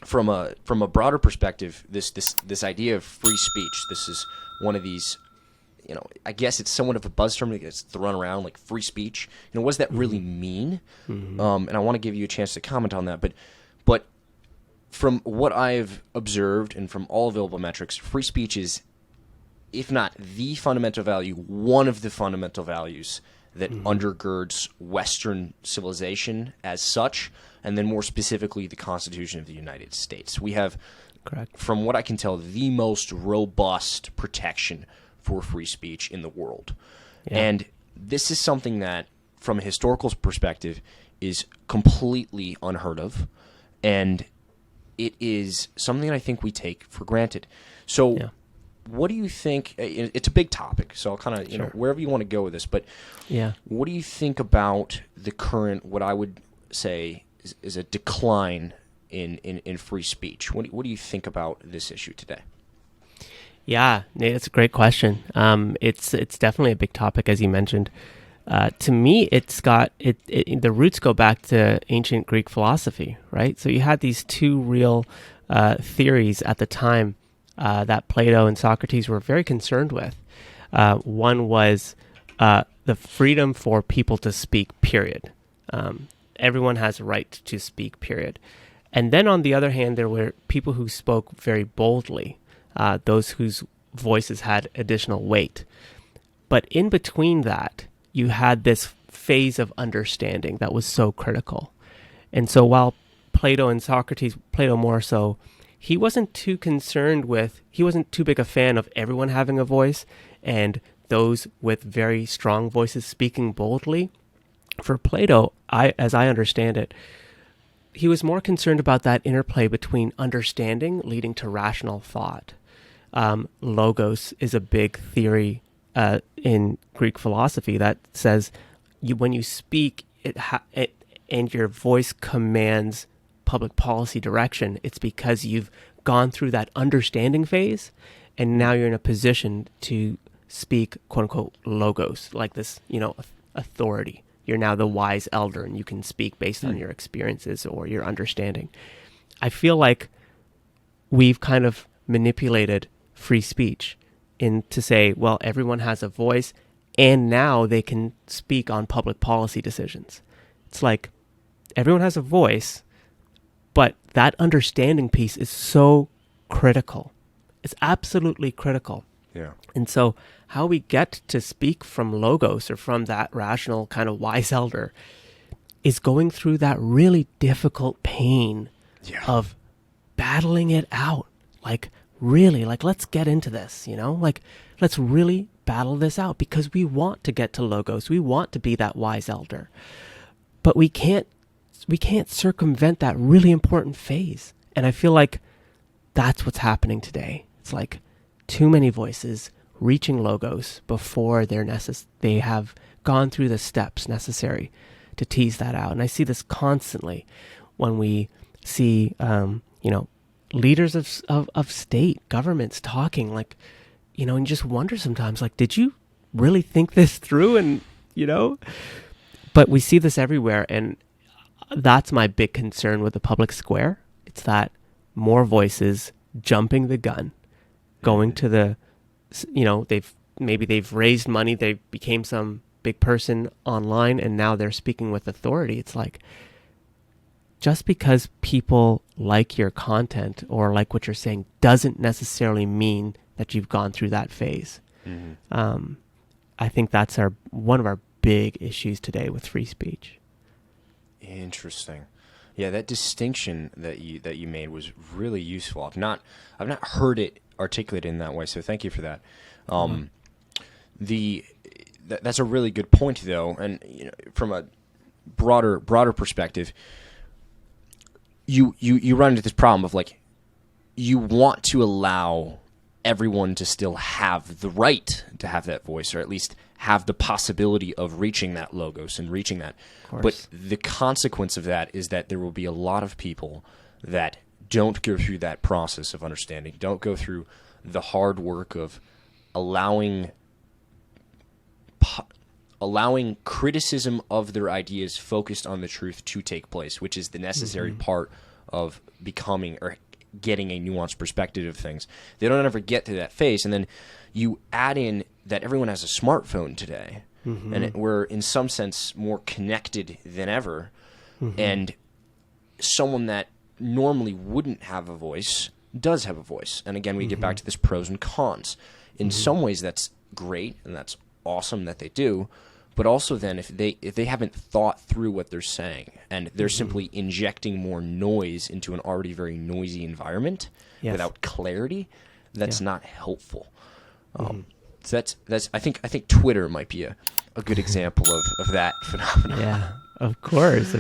from a broader perspective, this idea of free speech, this is one of these, I guess it's somewhat of a buzz term that gets thrown around, like free speech. What does that really mean? And I want to give you a chance to comment on that. But from what I've observed and from all available metrics, free speech is, if not the fundamental value, one of the fundamental values that undergirds Western civilization as such, and then more specifically the Constitution of the United States. We have, Correct. From what I can tell, the most robust protection for free speech in the world. Yeah. And this is something that, from a historical perspective, is completely unheard of, and it is something that I think we take for granted. So what do you think? It's a big topic, so I'll kind of, wherever you want to go with this, but what do you think about the current, what I would say is a decline in free speech? What do you think about this issue today? Yeah, Nate, that's a great question. It's definitely a big topic, as you mentioned. To me, it's got the roots go back to ancient Greek philosophy, right? So you had these two real theories at the time that Plato and Socrates were very concerned with. One was the freedom for people to speak, period. Everyone has a right to speak, period. And then on the other hand, there were people who spoke very boldly, those whose voices had additional weight. But in between that, you had this phase of understanding that was so critical. And so while Plato and Socrates, Plato more so, he wasn't too big a fan of everyone having a voice and those with very strong voices speaking boldly. For Plato, as I understand it, he was more concerned about that interplay between understanding leading to rational thought. Logos is a big theory in Greek philosophy that says when you speak and your voice commands public policy direction, it's because you've gone through that understanding phase, and now you're in a position to speak, quote unquote, logos, like this, authority. You're now the wise elder, and you can speak based on your experiences or your understanding. I feel like we've kind of manipulated free speech to say, well, everyone has a voice, and now they can speak on public policy decisions. It's like everyone has a voice, but that understanding piece is so critical. It's absolutely critical. Yeah. And so how we get to speak from logos or from that rational kind of wise elder is going through that really difficult pain of battling it out. Like, really, let's get into this, let's really battle this out because we want to get to logos. We want to be that wise elder, but we can't circumvent that really important phase. And I feel like that's what's happening today. It's like too many voices reaching logos before they have gone through the steps necessary to tease that out. And I see this constantly when we see, leaders of state governments talking, and you just wonder sometimes, did you really think this through? And, but we see this everywhere. And that's my big concern with the public square. It's that more voices jumping the gun, going to the, they've raised money, they became some big person online, and now they're speaking with authority. It's like, just because people like your content or like what you're saying doesn't necessarily mean that you've gone through that phase. Mm-hmm. I think that's one of our big issues today with free speech. Interesting. Yeah, that distinction that you made was really useful. I've not heard it articulated in that way, so thank you for that. That's a really good point, though, and from a broader perspective, you run into this problem of you want to allow everyone to still have the right to have that voice, or at least have the possibility of reaching that logos and reaching that. But the consequence of that is that there will be a lot of people that don't go through that process of understanding, don't go through the hard work of allowing criticism of their ideas focused on the truth to take place, which is the necessary part of becoming or getting a nuanced perspective of things. They don't ever get to that phase. And then you add in that everyone has a smartphone today, and we're in some sense more connected than ever. And someone that normally wouldn't have a voice does have a voice. And again, we get back to this pros and cons. In some ways, that's great and that's awesome that they do. But also then if they haven't thought through what they're saying and they're simply injecting more noise into an already very noisy environment without clarity, that's not helpful. So that's I think Twitter might be a good example of that phenomenon. Yeah, of course.